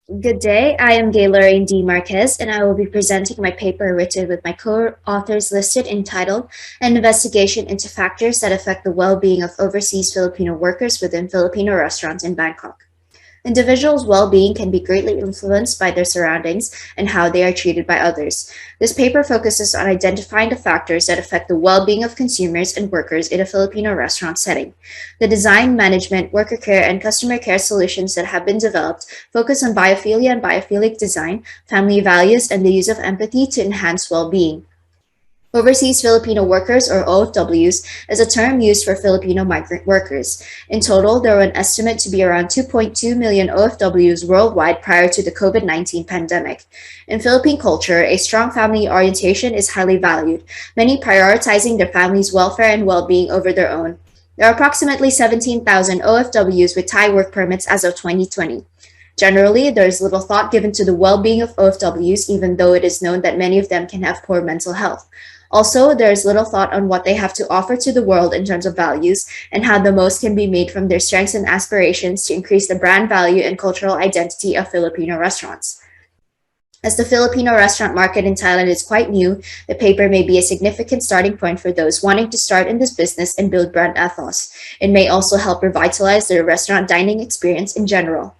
Good day. I am Gaylorraine D. Marquez, and I will be presenting my paper written with my co-authors listed entitled An Investigation into Factors That Affect the Well-Being of Overseas Filipino Workers Within Filipino Restaurants in Bangkok. Individuals' well-being can be greatly influenced by their surroundings and how they are treated by others. This paper focuses on identifying the factors that affect the well-being of consumers and workers in a Filipino restaurant setting. The design, management, worker care, and customer care solutions that have been developed focus on biophilia and biophilic design, family values, and the use of empathy to enhance well-being. Overseas Filipino workers, or OFWs, is a term used for Filipino migrant workers. In total, there were an estimate to be around 2.2 million OFWs worldwide prior to the COVID-19 pandemic. In Philippine culture, a strong family orientation is highly valued, many prioritizing their family's welfare and well-being over their own. There are approximately 17,000 OFWs with Thai work permits as of 2020. Generally, there is little thought given to the well-being of OFWs, even though it is known that many of them can have poor mental health. Also, there is little thought on what they have to offer to the world in terms of values and how the most can be made from their strengths and aspirations to increase the brand value and cultural identity of Filipino restaurants. As the Filipino restaurant market in Thailand is quite new, the paper may be a significant starting point for those wanting to start in this business and build brand ethos. It may also help revitalize their restaurant dining experience in general.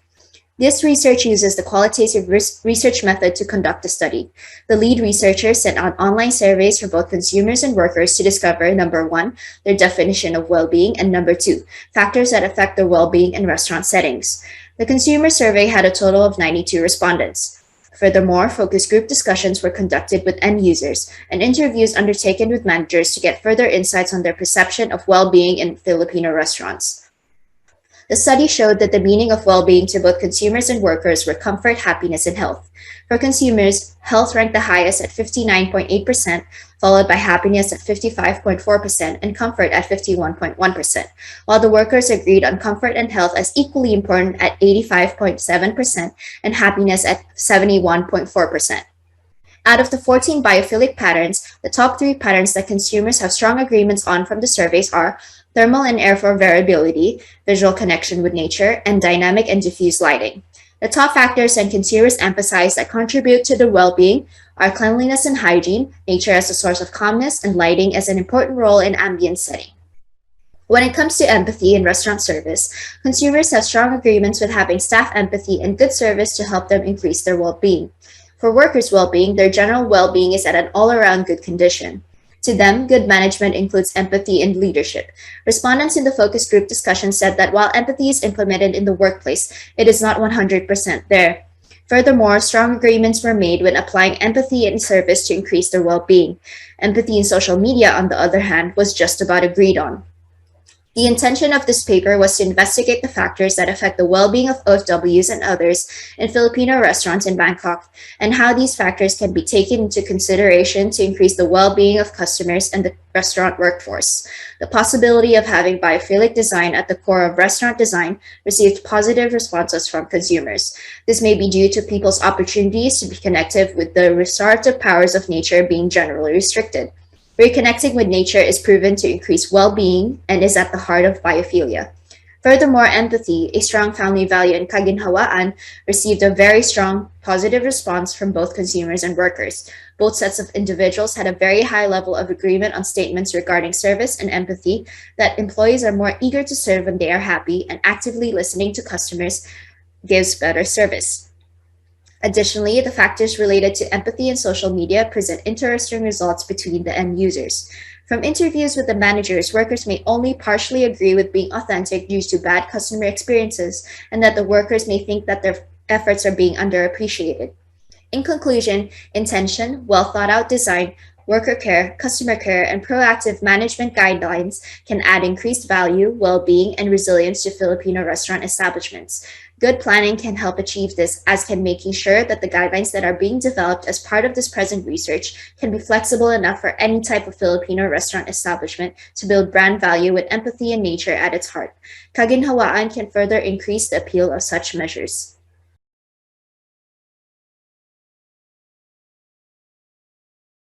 This research uses the qualitative research method to conduct the study. The lead researchers sent out online surveys for both consumers and workers to discover number one, their definition of well-being, and number two, factors that affect their well-being in restaurant settings. The consumer survey had a total of 92 respondents. Furthermore, focus group discussions were conducted with end users and interviews undertaken with managers to get further insights on their perception of well-being in Filipino restaurants. The study showed that the meaning of well-being to both consumers and workers were comfort, happiness, and health. For consumers, health ranked the highest at 59.8%, followed by happiness at 55.4% and comfort at 51.1%, while the workers agreed on comfort and health as equally important at 85.7% and happiness at 71.4%. Out of the 14 biophilic patterns, the top three patterns that consumers have strong agreements on from the surveys are thermal and airflow variability, visual connection with nature, and dynamic and diffuse lighting. The top factors that consumers emphasize that contribute to their well-being are cleanliness and hygiene, nature as a source of calmness, and lighting as an important role in ambient setting. When it comes to empathy in restaurant service, consumers have strong agreements with having staff empathy and good service to help them increase their well-being. For workers' well-being, their general well-being is at an all-around good condition. To them, good management includes empathy and leadership. Respondents in the focus group discussion said that while empathy is implemented in the workplace, it is not 100% there. Furthermore, strong agreements were made when applying empathy in service to increase their well-being. Empathy in social media, on the other hand, was just about agreed on. The intention of this paper was to investigate the factors that affect the well-being of OFWs and others in Filipino restaurants in Bangkok, and how these factors can be taken into consideration to increase the well-being of customers and the restaurant workforce. The possibility of having biophilic design at the core of restaurant design received positive responses from consumers. This may be due to people's opportunities to be connected with the restorative powers of nature being generally restricted. Reconnecting with nature is proven to increase well-being and is at the heart of biophilia. Furthermore, empathy, a strong family value in kaginhawaan, received a very strong positive response from both consumers and workers. Both sets of individuals had a very high level of agreement on statements regarding service and empathy, that employees are more eager to serve when they are happy, and actively listening to customers gives better service. Additionally, the factors related to empathy and social media present interesting results between the end users. From interviews with the managers, workers may only partially agree with being authentic due to bad customer experiences, and that the workers may think that their efforts are being underappreciated. In conclusion, intention, well thought out design, worker care, customer care, and proactive management guidelines can add increased value, well-being, and resilience to Filipino restaurant establishments. Good planning can help achieve this, as can making sure that the guidelines that are being developed as part of this present research can be flexible enough for any type of Filipino restaurant establishment to build brand value with empathy and nature at its heart. Kaginhawaan can further increase the appeal of such measures.